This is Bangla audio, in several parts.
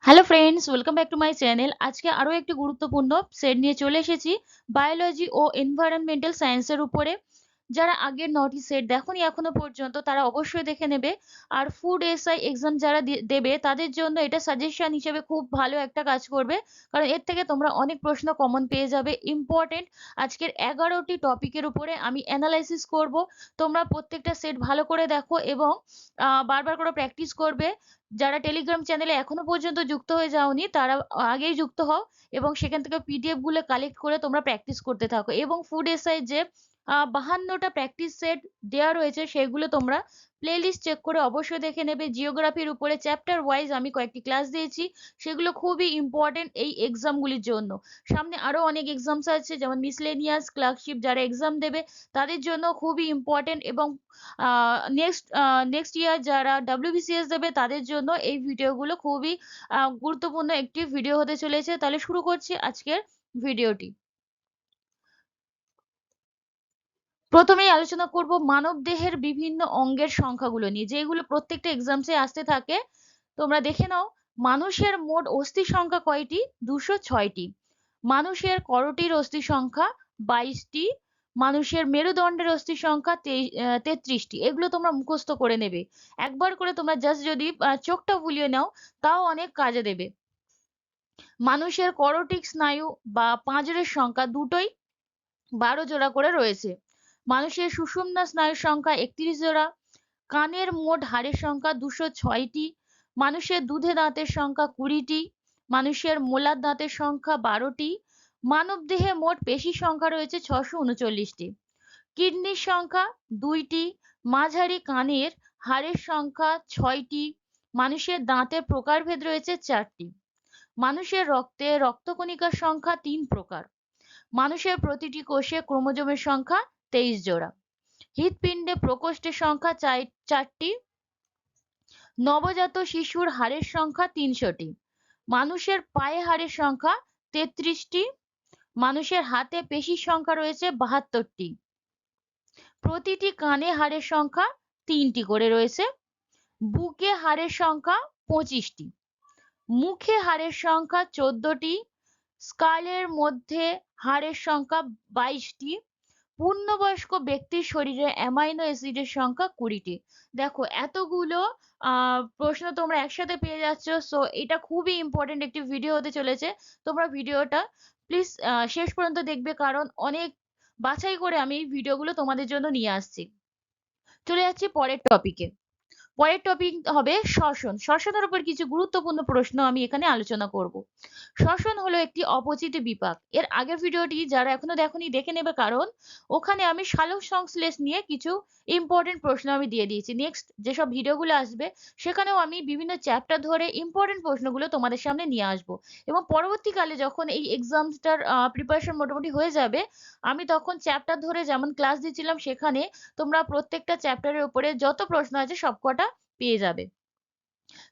Hello friends, welcome back to my channel. আজকে আরো একটি গুরুত্বপূর্ণ সেট নিয়ে চলে এসেছি বায়োলজি ও এনভায়রনমেন্টাল সায়েন্সের উপরে। যারা আগের 9টি সেট দেখোনি এখনো পর্যন্ত তারা অবশ্যই দেখে নেবে। আর ফুড এসআই এক্সাম যারা দেবে তাদের জন্য এটা সাজেশন হিসেবে খুব ভালো একটা কাজ করবে, কারণ এর থেকে তোমরা অনেক প্রশ্ন কমন পেয়ে যাবে। ইম্পর্টেন্ট আজকের 11টি টপিকের উপরে আমি অ্যানালাইসিস করব। তোমরা প্রত্যেকটা সেট ভালো করে দেখো এবং বারবার করে প্র্যাকটিস করবে। যারা টেলিগ্রাম চ্যানেলে এখনো পর্যন্ত যুক্ত হয়ে যাওনি তারা আগেই যুক্ত হও এবং সেখান থেকে পিডিএফ গুলো কালেক্ট করে তোমরা প্র্যাকটিস করতে থাকো। এবং ফুড এসআই যে 52টা প্র্যাকটিস সেট দেওয়া রয়েছে সেগুলো তোমরা প্লেলিস্ট চেক করে অবশ্যই দেখে নেবে। জিওগ্রাফির উপরে চ্যাপ্টার ওয়াইজ আমি কয়েকটি ক্লাস দিয়েছি, সেগুলো খুবই ইম্পর্টেন্ট এই এক্সামগুলির জন্য। সামনে আরো অনেক এক্সামস আছে, যেমন মিসলেনিয়াস, ক্লার্কশিপ যারা এক্সাম দেবে তাদের জন্য খুবই ইম্পর্টেন্ট। এবং নেক্সট ইয়ার যারা ডাব্লিউবিসিএস দেবে তাদের জন্য এই ভিডিওগুলো খুবই গুরুত্বপূর্ণ একটি ভিডিও হতে চলেছে। তাহলে শুরু করছি আজকের ভিডিওটি। প্রথমেই আলোচনা করব মানব দেহের বিভিন্ন অঙ্গের সংখ্যাগুলো নিয়ে, যেগুলো প্রত্যেকটা এক্সামসে আসতে থাকে। তোমরা দেখে নাও, মানুষের মোট অস্থি সংখ্যা কয়টি? 206টি। মানুষের করটির অস্থি সংখ্যা 22টি। মানুষের মেরুদণ্ডের অস্থি সংখ্যা 33টি। এগুলো তোমরা মুখস্থ করে নেবে। একবার করে তোমরা জাস্ট যদি চোখটা বুলিয়ে নাও তাও অনেক কাজে দেবে। মানুষের করটিক স্নায়ু বা পাঁজরের সংখ্যা দুটোই 12 জোড়া করে রয়েছে। মানুষের সুষুম্না স্নায়ুর সংখ্যা 31 জোড়া। কানের মোট হাড়ের সংখ্যা 206টি। মানুষের দুধে দাঁতের সংখ্যা 20টি। মানুষের মোলার দাঁতের সংখ্যা 12টি। মানবদেহে মোট পেশির সংখ্যা রয়েছে 639টি। কিডনির সংখ্যা 2টি। মাঝারি কানের হাড়ের সংখ্যা 6টি। মানুষের দাঁতের প্রকারভেদ রয়েছে 4টি। মানুষের রক্তে রক্তকণিকার সংখ্যা 3 প্রকার। মানুষের প্রতিটি কোষে ক্রোমোজোমের সংখ্যা 23 জোড়া। হৃৎপিণ্ডে প্রকোষ্ঠের সংখ্যা 4টি। নবজাত শিশুর হাড়ের সংখ্যা 300টি। মানুষের পায়ে হাড়ের সংখ্যা 33টি। মানুষের হাতে পেশির সংখ্যা রয়েছে 72টি। প্রতিটি কানে হাড়ের সংখ্যা 3টি করে রয়েছে। বুকে হাড়ের সংখ্যা 25টি। মুখে হাড়ের সংখ্যা 14টি। স্কালের মধ্যে হাড়ের সংখ্যা 22টি। পূর্ণবয়স্ক ব্যক্তির শরীরে অ্যামাইনো অ্যাসিডের সংখ্যা 20টি। দেখো এতগুলো প্রশ্ন তোমরা একসাথে পেয়ে যাচ্ছ। সো এটা খুবই ইম্পর্টেন্ট একটি ভিডিও হতে চলেছে। তোমরা ভিডিওটা প্লিজ শেষ পর্যন্ত দেখবে, কারণ অনেক বাছাই করে আমি এই ভিডিওগুলো তোমাদের জন্য নিয়ে আসছি। চলে যাচ্ছি পরের টপিকে। পরের টপিক হবে শ্বসন। শ্বসনের উপর কিছু গুরুত্বপূর্ণ প্রশ্ন আমি এখানে আলোচনা করব। শ্বসন হলো একটি অপচিত বিপাক। এর আগের ভিডিওটি যারা এখনো দেখোনি দেখে নেবে, কারণ ওখানে আমি সালোক সংশ্লেষ নিয়ে কিছু ইম্পর্টেন্ট প্রশ্ন আমি দিয়ে দিয়েছি। নেক্সট যেসব ভিডিওগুলো আসবে সেখানেও আমি বিভিন্ন চ্যাপ্টার ধরে ইম্পর্টেন্ট প্রশ্নগুলো তোমাদের সামনে নিয়ে আসবো। এবং পরবর্তীকালে যখন এই এক্সামসটার প্রিপারেশন মোটামুটি হয়ে যাবে, আমি তখন চ্যাপ্টার ধরে যেমন ক্লাস দিচ্ছিলাম সেখানে তোমরা প্রত্যেকটা চ্যাপ্টারের উপরে যত প্রশ্ন আছে সবকটা পেয়ে যাবে।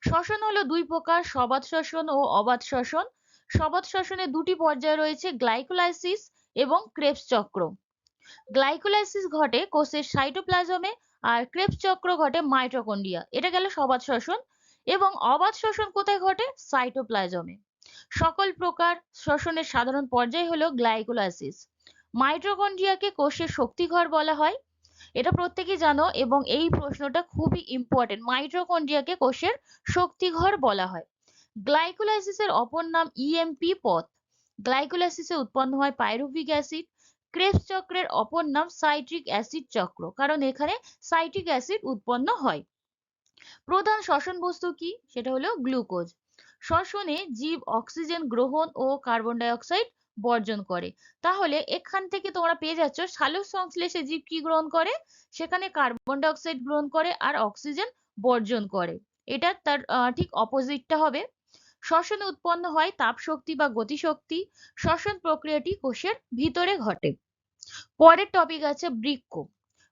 শ্বসন হলো দুই প্রকার, সবাত শ্বসন ও অবাত শ্বসন। সবাত শ্বসনে দুটি পর্যায় রয়েছে, গ্লাইকোলাইসিস এবং ক্রেবস চক্র। গ্লাইকোলাইসিস ঘটে কোষের সাইটোপ্লাজমে আর ক্রেবস চক্র ঘটে মাইটোকন্ড্রিয়া। এটা গেল সবাত শ্বসন। এবং অবাত শ্বসন কোথায় ঘটে? সাইটোপ্লাজমে। সকল প্রকার শ্বসনের সাধারণ পর্যায় হলো গ্লাইকোলাইসিস। মাইটোকন্ড্রিয়াকে কোষের শক্তিঘর বলা হয়, এটা প্রত্যেকেই জানো এবং এই প্রশ্নটা খুবই ইম্পর্টেন্ট। মাইটোকন্ড্রিয়াকে কোষের শক্তিঘর বলা হয়। গ্লাইকোলাইসিসের অপর নাম ইএমপি পথ। গ্লাইকোলাইসিসে উৎপন্ন হয় পাইরুভিক অ্যাসিড। ক্রেবস চক্রের অপর নাম সাইট্রিক অ্যাসিড চক্র, কারণ এখানে সাইট্রিক অ্যাসিড উৎপন্ন হয়। প্রধান শ্বসন বস্তু কি? সেটা হলো গ্লুকোজ। শ্বসনে জীব অক্সিজেন গ্রহণ ও কার্বন ডাই অক্সাইড বর্জন করে। তাহলে এখান থেকে তোমরা পেয়ে যাচ্ছ সালোক সংশ্লেষে জীব কি গ্রহণ করে? সেখানে কার্বন ডাই অক্সাইড গ্রহণ করে আর অক্সিজেন বর্জন করে। এটা তার ঠিক অপোজিটটা হবে। শ্বসনে উৎপন্ন হয় তাপ শক্তি বা গতিশক্তি। শ্বসন প্রক্রিয়াটি কোষের ভিতরে ঘটে। পরের টপিক আছে বৃক্ক।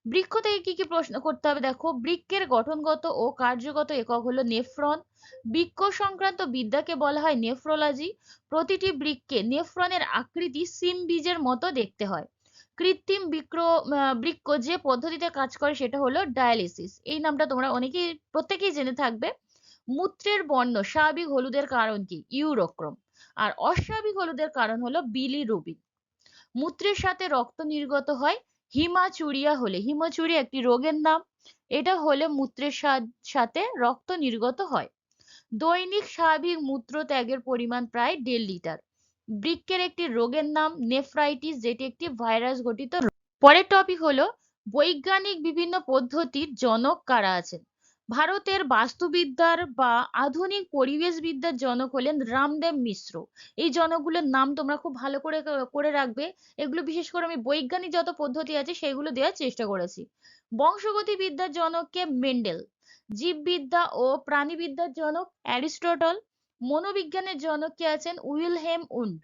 বৃক্ক থেকে কি কি প্রশ্ন করতে হবে? দেখো, বৃক্কের গঠনগত ও কার্যগত একক হলো নেফ্রন। বৃক্ক সংক্রান্ত বিদ্যাকে বলা হয় নেফ্রোলজি। প্রতিটি বৃক্কে নেফ্রনের আকৃতি সিম বীজের মতো দেখতে হয়। কৃত্রিম বৃক্ক যে পদ্ধতিতে কাজ করে সেটা হলো ডায়ালিসিস। এই নামটা তোমরা অনেকেই প্রত্যেকেই জেনে থাকবে। মূত্রের বর্ণ স্বাভাবিক হলুদের কারণ কি? ইউরোক্রোম। আর অস্বাভাবিক হলুদের কারণ হলো বিলিরুবিন। মূত্রের সাথে রক্ত নির্গত হয় হিমাচুরিয়া হলে, হিমাচুরিয়া একটি রোগের নাম, এটা হলে মূত্রের সাথে রক্ত নির্গত হয়। দৈনিক স্বাভাবিক মূত্র ত্যাগের পরিমাণ প্রায় 1.5 লিটার। বৃক্কের একটি রোগের নাম নেফ্রাইটিস, যেটি একটি ভাইরাস ঘটিত রোগ। পরের টপিক হলো বৈজ্ঞানিক বিভিন্ন পদ্ধতির জনক কারা আছেন? ভারতের বাস্তুবিদ্যার বা আধুনিক পরিবেশবিদ্যার জনক হলেন রামদেব মিশ্র। এই জনকগুলোর নাম তোমরা খুব ভালো করে করে রাখবে। এগুলো বিশেষ করে আমি বৈজ্ঞানিক যত পদ্ধতি আছে সেগুলো দেওয়ার চেষ্টা করেছি। বংশগতি বিদ্যার জনক কে? মেন্ডেল। জীববিদ্যা ও প্রাণীবিদ্যার জনক অ্যারিস্টটল। মনোবিজ্ঞানের জনক কে আছেন? Wilhelm wound.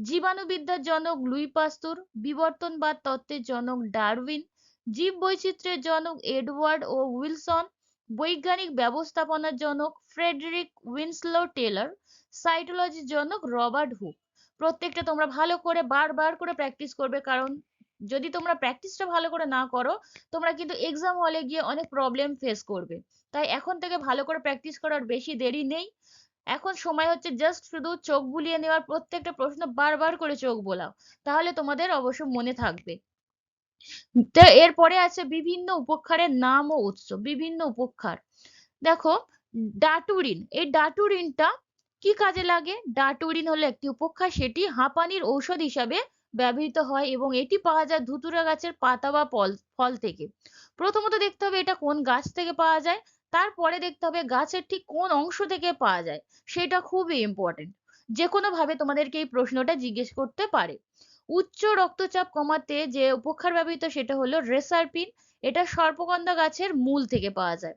জীবাণুবিদ্যার জনক লুই পাস্তুর। বিবর্তনবাদ তত্ত্বের জনক ডারউইন। জীববৈচিত্র্যের জনক এডওয়ার্ড ও উইলসন। বৈজ্ঞানিক ব্যবস্থাপনার জনক ফ্রেডরিক উইন্সলো টেলর। সাইটোলজির জনক রবার্ট হুক। প্রত্যেকটা তোমরা ভালো করে বারবার করে প্র্যাকটিস করবে, কারণ যদি তোমরা প্র্যাকটিসটা ভালো করে না করো তোমরা কিন্তু এক্সাম হলে গিয়ে অনেক প্রবলেম ফেস করবে। তাই এখন থেকে ভালো করে প্র্যাকটিস করার বেশি দেরি নেই। এখন সময় হচ্ছে জাস্ট শুধু চোখ বুলিয়ে নেওয়ার, প্রত্যেকটা প্রশ্ন বারবার করে চোখ বোলাও, তাহলে তোমাদের অবশ্য মনে থাকবে। তো এরপরে আছে বিভিন্ন উপক্ষারের নাম ও উৎস। বিভিন্ন উপক্ষার, দেখো ডাটুরিন, এই ডাটুরিনটা কি কাজে লাগে? ডাটুরিন হলো একটি উপক্ষার, সেটি হাঁপানির ঔষধ হিসাবে ব্যবহৃত হয় এবং এটি পাওয়া যায় ধুতুরা গাছের পাতা বা ফল থেকে। প্রথমত দেখতে হবে এটা কোন গাছ থেকে পাওয়া যায়, তারপরে দেখতে হবে গাছের ঠিক কোন অংশ থেকে পাওয়া যায়, সেটা খুবই ইম্পর্টেন্ট। যে কোনো ভাবে তোমাদেরকে এই প্রশ্নটা জিজ্ঞেস করতে পারে। উচ্চ রক্তচাপ কমাতে যে উপক্ষার ব্যবহৃত সেটা হলো রেসারপিন, এটা সর্পগন্ধা গাছের মূল থেকে পাওয়া যায়।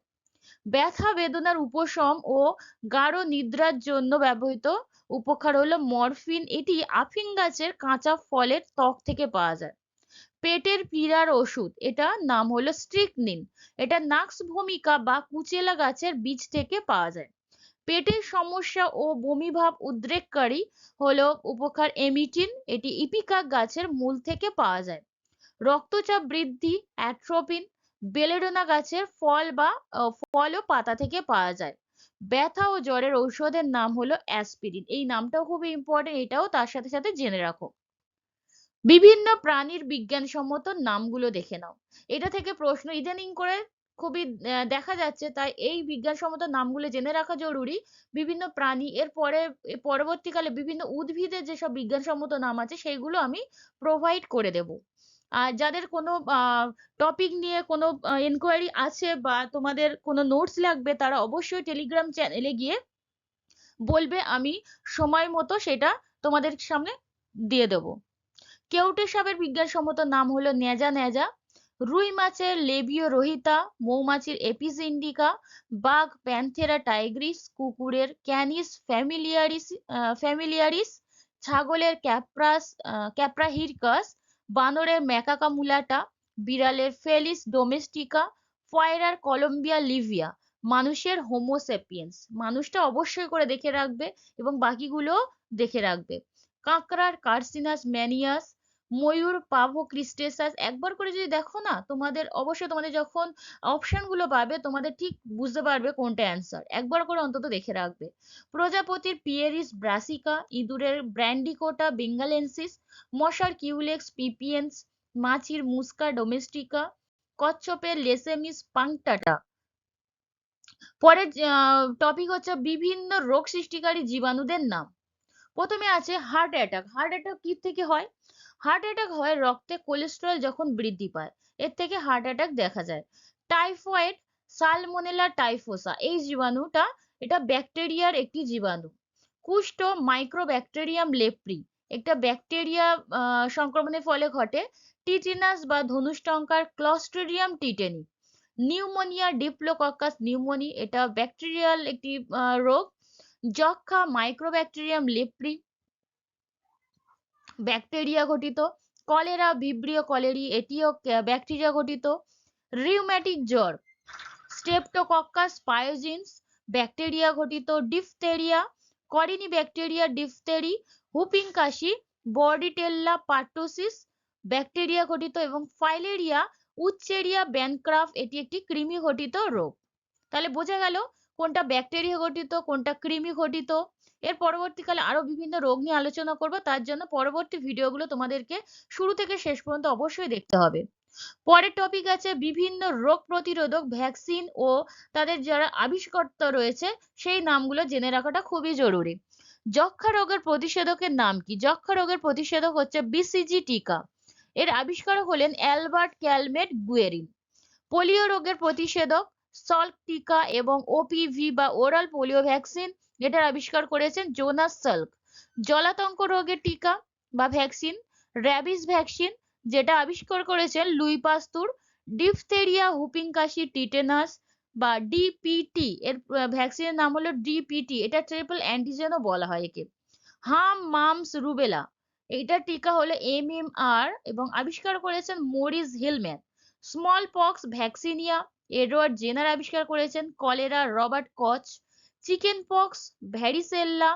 ব্যথা বেদনার উপশম ও গাঢ় নিদ্রার জন্য ব্যবহৃত উপক্ষার হলো মরফিন, এটি আফিং গাছের কাঁচা ফলের ত্বক থেকে পাওয়া যায়। পেটের পীড়ার ওষুধ, এটা নাম হলো স্ট্রিকনিন, এটা নাক্স ভূমিকা বা কুচেলা গাছের বীজ থেকে পাওয়া যায়। পেটের সমস্যা ও বমিভাব উদ্রেককারী হলো উপক্ষার এমিটিন, এটি ইপিকাক গাছের মূল থেকে পাওয়া যায়। রক্তচাপ বৃদ্ধি অ্যাট্রোপিন, বেলেডোনা গাছের ফল ও পাতা থেকে পাওয়া যায়। ব্যথা ও জ্বরের ঔষধের নাম হলো অ্যাসপিরিন, এই নামটাও খুবই ইম্পর্টেন্ট, এটাও তার সাথে সাথে জেনে রাখো। বিভিন্ন প্রাণীর বিজ্ঞানসম্মত নামগুলো দেখে নাও। এটা থেকে প্রশ্ন ইদানিং করে খুবই দেখা যাচ্ছে, তাই এই বিজ্ঞানসম্মত নামগুলো জেনে রাখা জরুরি। বিভিন্ন প্রাণী, পরবর্তীকালে বিভিন্ন উদ্ভিদের যেসব বিজ্ঞানসম্মত নাম আছে সেইগুলো আমি প্রোভাইড করে দেব। আর যাদের কোনো টপিক নিয়ে কোনো এনকোয়ারি আছে বা তোমাদের কোনো নোটস লাগবে, তারা অবশ্যই টেলিগ্রাম চ্যানেলে গিয়ে বলবে, আমি সময় মতো সেটা তোমাদের সামনে দিয়ে দেবো। কেউটে সাপের বিজ্ঞানসম্মত নাম হলো ন্যাজা ন্যাজা। রুই মাছের লেবিও রোহিতা, মৌমাছির এপিস ইন্ডিকা, বাঘ প্যান্থেরা টাইগ্রিস, কুকুরের ক্যানিস ফ্যামিলিয়ারিস, ছাগলের ক্যাপ্রাহিরকাস, বানরের ম্যাকাকা মুলাটা, বিড়ালের ফেলিস ডোমেস্টিকা, ফয়রার কলম্বিয়া লিভিয়া, মানুষের হোমোসেপিয়েন্স। মানুষটা অবশ্যই করে দেখে রাখবে এবং বাকিগুলো দেখে রাখবে। কাঁকড়ার কার্সিনাস ম্যানিয়াস, ময়ূর পাভো ক্রিস্টেসাস। একবার করে যদি দেখো না, তোমাদের অবশ্যই, তোমাদের যখন অপশন গুলো পাবে তোমাদের ঠিক বুঝতে পারবে কোনটা অ্যান্সার, একবার করে অন্তত দেখে রাখবে। প্রজাপতির পিয়েরিস ব্রাসিকা, ইঁদুরের ব্র্যান্ডিকোটা বেঙ্গালেন্সিস, মশার কিউলেক্স পিপিয়েন্স, মাছির মুস্কা ডোমেস্টিকা, কচ্ছপের লেসেমিস পাংটাটা। পরের টপিক হচ্ছে বিভিন্ন রোগ সৃষ্টিকারী জীবাণুদের নাম। প্রথমে আছে হার্ট অ্যাটাক। হার্ট অ্যাটাক কি থেকে হয়? হার্ট অ্যাটাক হয় রক্তে কোলেস্টেরল যখন বৃদ্ধি পায়, এর থেকে হার্ট অ্যাটাক দেখা যায়। টাইফয়েড, সালমোনেলা টাইফোসা, এই জীবাণুটা, এটা ব্যাকটেরিয়ার একটি জীবাণু। কুষ্ঠ, মাইক্রোব্যাকটেরিয়াম লেপ্রি, একটা ব্যাকটেরিয়া সংক্রমণের ফলে ঘটে। টিটেনাস বা ধনুষ্টঙ্কার Clostridium tetany. Pneumonia, diplococcus pneumoniae, এটা ব্যাকটেরিয়াল একটি রোগ। যক্ষা, মাইক্রোব্যাকটেরিয়াম লেপ্রি, ব্যাকটেরিয়া ঘটিত। কলেরা, ভিব্রিও কলেরি, এটিও ব্যাকটেরিয়া ঘটিত। রিউম্যাটিক জ্বর, স্ট্রেপ্টোকক্কাস পায়োজিনস, ব্যাকটেরিয়া ঘটিত। ডিফথেরিয়া, করিনি ব্যাকটেরিয়া ডিফথেরি। হুপিং কাশি, বর্ডিটেল্লা পার্টোসিস, ব্যাকটেরিয়া ঘটিত। এবং ফাইলেরিয়া, উচ্চেরিয়া ব্যানক্রাফ, এটি একটি কৃমি ঘটিত রোগ। তাহলে বোঝা গেল কোনটা ব্যাকটেরিয়া ঘটিত, কোনটা কৃমি ঘটিত। এর পরবর্তীকালে আরো বিভিন্ন রোগ নিয়ে আলোচনা করব, তার জন্য পরবর্তী ভিডিওগুলো তোমাদেরকে শুরু থেকে শেষ পর্যন্ত অবশ্যই দেখতে হবে। পরের টপিক আছে বিভিন্ন রোগ প্রতিরোধক ভ্যাকসিন ও তাদের যারা আবিষ্কর্তা রয়েছে সেই নামগুলো জেনে রাখাটা খুবই জরুরি। যক্ষ্মা রোগের প্রতিষেধকের নাম কি? যক্ষ্মা রোগের প্রতিষেধক হচ্ছে বিসিজি টিকা। এর আবিষ্কারক হলেন অ্যালবার্ট ক্যালমেট গুয়েরিন। পোলিও রোগের প্রতিষেধক সল্ক টিকা এবং ওপিভি বা ওরাল পোলিও ভ্যাকসিন, এটার আবিষ্কার করেছেন জোনাস সাল্ক। জলাতঙ্ক রোগের টিকা বা ভ্যাকসিন র্যাবিস ভ্যাকসিন, যেটা আবিষ্কার করেছেন লুই পাস্তুর। ডিফথেরিয়া, হুপিং কাশি, টিটেনাস বা ডিপিটি, এর ভ্যাকসিনের নাম হলো ডিপিটি, এটা ট্রিপল অ্যান্টিজেনও বলা হয় একে। হাম, মামস, রুবেলা, এইটার টিকা হলো এমএমআর এবং আবিষ্কার করেছেন Maurice Hilleman. Small pox vaccinia, Edward Jenner আবিষ্কার করেছেন। Cholera Robert Koch. Chicken pox varicella,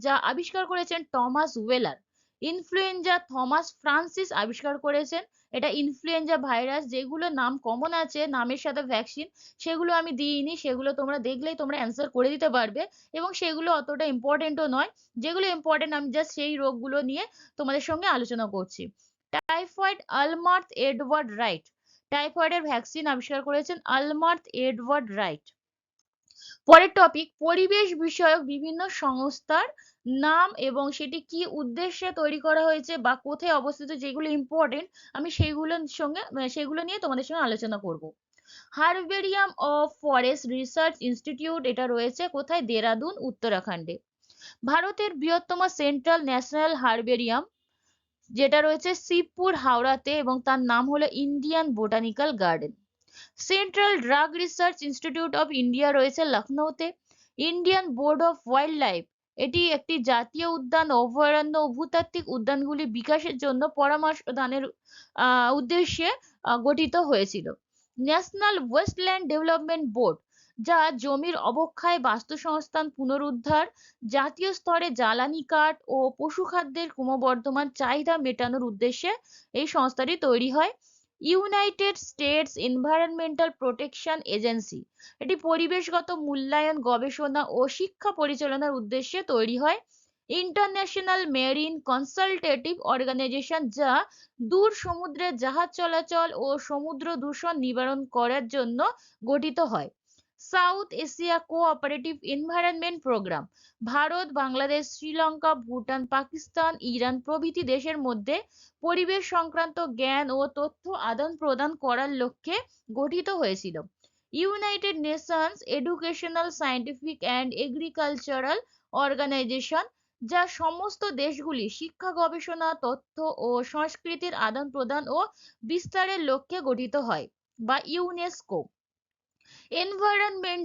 যা আবিষ্কার করেছেন Thomas Weller. Influenza Thomas Francis আবিষ্কার করেছেন। এটা ইনফ্লুয়েঞ্জা ভাইরাস, যেগুলো নাম কমন আছে নামের সাথে ভ্যাকসিন সেগুলো আমি দিইনি, সেগুলো তোমরা দেখলেই তোমরা অ্যান্সার করে দিতে পারবে এবং সেগুলো অতটা ইম্পর্টেন্টও নয়। যেগুলো ইম্পর্টেন্ট আমি জাস্ট সেই রোগগুলো নিয়ে তোমাদের সঙ্গে আলোচনা করছি। টাইফয়েড আলমার্থ এডওয়ার্ড রাইট, টাইফয়েডের ভ্যাকসিন আবিষ্কার করেছেন আলমার্থ এডওয়ার্ড রাইট। পরের টপিক পরিবেশ বিষয়ক বিভিন্ন সংস্থার নাম এবং সেটি কি উদ্দেশ্যে তৈরি করা হয়েছে বা কোথায় অবস্থিত, যেগুলো ইম্পর্টেন্ট আমি সেগুলো নিয়ে তোমাদের সঙ্গে আলোচনা করব। Herbarium of forest research institute, এটা রয়েছে কোথায়? দেরাদুন, উত্তরাখণ্ডে। ভারতের বৃহত্তম সেন্ট্রাল ন্যাশনাল হার্বেরিয়াম, যেটা রয়েছে শিবপুর, হাওড়াতে এবং তার নাম হলো Indian botanical garden. Central drug research institute of India রয়েছে লখনৌতে। Indian board of wild life, এটি একটি জাতীয় উদ্যান, অভয়ারণ্য ও ভূতাত্ত্বিক উদ্যানগুলি বিকাশের জন্য পরামর্শ দানের উদ্দেশ্যে গঠিত হয়েছিল। ন্যাশনাল ওয়েস্টল্যান্ড ডেভেলপমেন্ট বোর্ড, যা জমির অবক্ষয়, বাস্তুসংস্থান পুনরুদ্ধার, জাতীয় স্তরে জ্বালানি কাঠ ও পশুখাদ্যের ক্রমবর্ধমান চাহিদা মেটানোর উদ্দেশ্যে এই সংস্থাটি তৈরি হয়। United states environmental protection agency, এটি পরিবেশগত মূল্যায়ন, গবেষণা ও শিক্ষা পরিচালনার উদ্দেশ্যে তৈরি হয়। ইন্টারন্যাশনাল মেরিন কনসালটেটিভ অর্গানাইজেশন, যা দূর সমুদ্রে জাহাজ চলাচল ও সমুদ্র দূষণ নিবারণ করার জন্য গঠিত হয়। South Asia cooperative environment programme, Bharat, Bangladesh, Sri Lanka, Bhutan, Pakistan, Iran প্রভৃতি দেশের মধ্যে পরিবেশ সংক্রান্ত জ্ঞান ও তথ্য আদান প্রদান করার লক্ষ্যে গঠিত হয়েছিল। United Nations educational, scientific and agricultural organisation, যা সমস্ত দেশগুলি শিক্ষা, গবেষণা, তথ্য ও সংস্কৃতির আদান প্রদান ও বিস্তারের লক্ষ্যে গঠিত হয়। বা UNESCO. Environment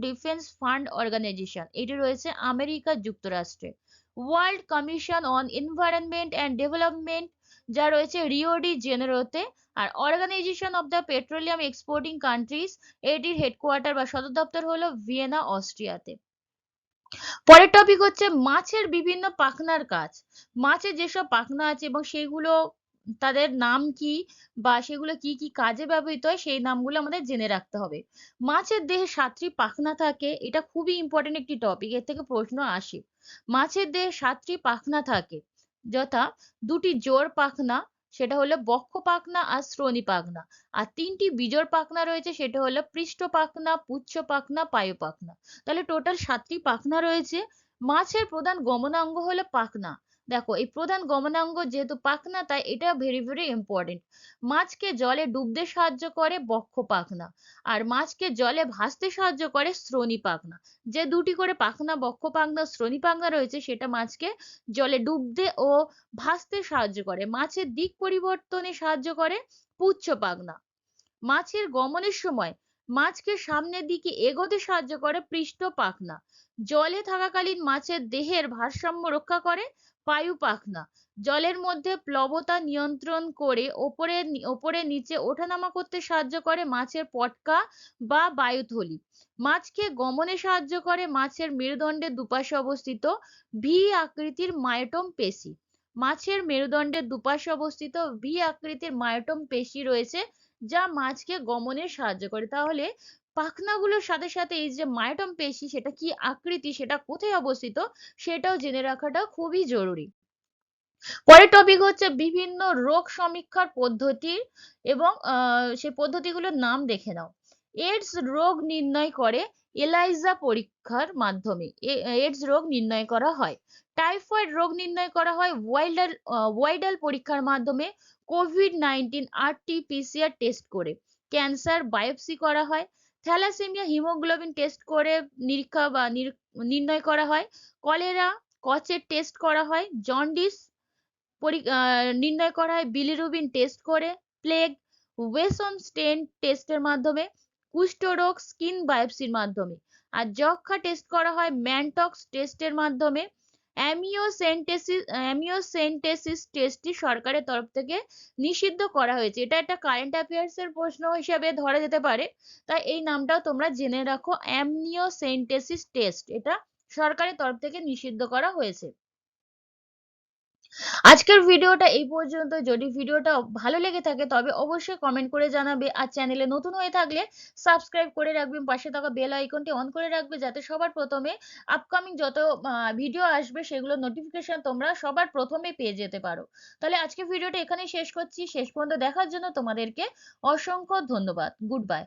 defence fund organisation, এটি রয়েছে আমেরিকা যুক্তরাষ্ট্রে। World commission on environment and development, যা রয়েছে রিও ডি জেনেরোতে। আর organisation of the petroleum exporting countries, এটির হেডকোয়ার্টার বা সদর দপ্তর হলো ভিয়েনা, অস্ট্রিয়াতে। পরের টপিক হচ্ছে মাছের বিভিন্ন পাখনার কাজ। মাছের যেসব পাখনা আছে এবং সেগুলো তাদের নাম কি বা সেগুলো কি কি কাজে ব্যবহৃত হয় সেই নামগুলো আমাদের জেনে রাখতে হবে। মাছের দেহে 7টি পাখনা থাকে, এটা খুবই ইম্পর্টেন্ট একটি টপিক, এর থেকে প্রশ্ন আসে। মাছের দেহে 7টি পাখনা থাকে, যথা 2টি জোড় পাখনা, সেটা হলো বক্ষ পাখনা আর শ্রোণী পাখনা। আর 3টি বিজোড় পাখনা রয়েছে, সেটা হলো পৃষ্ঠ পাখনা, পুচ্ছ পাখনা, পায়ু পাখনা। তাহলে টোটাল 7টি পাখনা রয়েছে। মাছের প্রধান গমনাঙ্গ হলো পাখনা। দেখো এই প্রধান গমনাঙ্গ যেহেতু পাখনা, তাই এটা ভেরি ভেরি ইম্পর্টেন্ট। মাছকে জলে ডুবতে সাহায্য করে বক্ষ পাখনা, আর মাছকে জলে ভাসতে সাহায্য করে শ্রোণী পাখনা। যে 2টি করে পাখনা, বক্ষ পাখনা, শ্রোণী পাখনা রয়েছে, সেটা মাছকে জলে ডুবতে ও ভাসতে সাহায্য করে। মাছের দিক পরিবর্তনে সাহায্য করে পুচ্ছ পাখনা। মাছের গমনের সময় মাছকে সামনের দিকে এগোতে সাহায্য করে পৃষ্ঠ পাখনা। জলে থাকাকালীন মাছের দেহের ভারসাম্য রক্ষা করে পায়ু পাখনা। জলের মধ্যে প্লবতা নিয়ন্ত্রণ করে ওপরে নিচে ওঠানামা করতে সাহায্য করে মাছের পটকা বা বায়ুথলি। মাছকে গমনে সাহায্য করে মাছের মেরুদণ্ডের দুপাশে অবস্থিত ভি আকৃতির মায়োটম পেশি। মাছের মেরুদণ্ডের দুপাশে অবস্থিত ভি আকৃতির মায়োটম পেশি রয়েছে, যা মাছকে গমনে সাহায্য করে। তাহলে পাখনাগুলোর সাথে সাথে এই যে মায়োটম পেশি সেটা কি আকৃতি, সেটা কোথায় অবস্থিত, সেটাও জেনে রাখাটা খুবই জরুরি। পরের টপিক হচ্ছে বিভিন্ন রোগ সমীক্ষার পদ্ধতি এবং সেই পদ্ধতিগুলোর নাম দেখে নাও। এইডস রোগ নির্ণয় করে এলাইজা পরীক্ষার মাধ্যমে এইডস রোগ নির্ণয় করা হয়। টাইফয়েড রোগ নির্ণয় করা হয় ওয়াইডাল পরীক্ষার মাধ্যমে। কোভিড-19 RT-PCR টেস্ট করে। ক্যান্সার বায়োপসি করা হয়। থ্যালাসেমিয়া হিমোগ্লোবিন টেস্ট করে নিরীক্ষা বা নির্ণয় করা হয়। কলেরা কচের টেস্ট করা হয়। জন্ডিস নির্ণয় করা হয় বিলিরুবিন টেস্ট করে। প্লেগ ওয়েসন স্টেন টেস্টের মাধ্যমে। কুষ্ঠরোগ স্কিন বায়োপসির মাধ্যমে। আর যক্ষ্মা টেস্ট করা হয় ম্যানটক্স টেস্টের মাধ্যমে। অ্যামিওসেন্টেসিস টেস্টটি সরকারের তরফ থেকে নিষিদ্ধ করা হয়েছে। এটা একটা কারেন্ট অ্যাফেয়ার্স এর প্রশ্ন হিসেবে ধরা যেতে পারে, তাই এই নামটাও তোমরা জেনে রাখো, অ্যামনিওসেন্টেসিস টেস্ট, এটা সরকারের তরফ থেকে নিষিদ্ধ করা হয়েছে। আজকের ভিডিওটা এই পর্যন্ত। যদি ভিডিওটা ভালো লেগে থাকে তবে অবশ্যই কমেন্ট করে জানাবে, আর চ্যানেলে নতুন হয়ে থাকলে সাবস্ক্রাইব করে রাখবে, পাশে থাকা বেল আইকনটি অন করে রাখবে যাতে সবার প্রথমে আপকামিং যত ভিডিও আসবে সেগুলোর নোটিফিকেশন তোমরা সবার প্রথমে পেয়ে যেতে পারো। তাহলে আজকে ভিডিওটা এখানেই শেষ করছি। শেষ পর্যন্ত দেখার জন্য তোমাদেরকে অসংখ্য ধন্যবাদ। Good bye.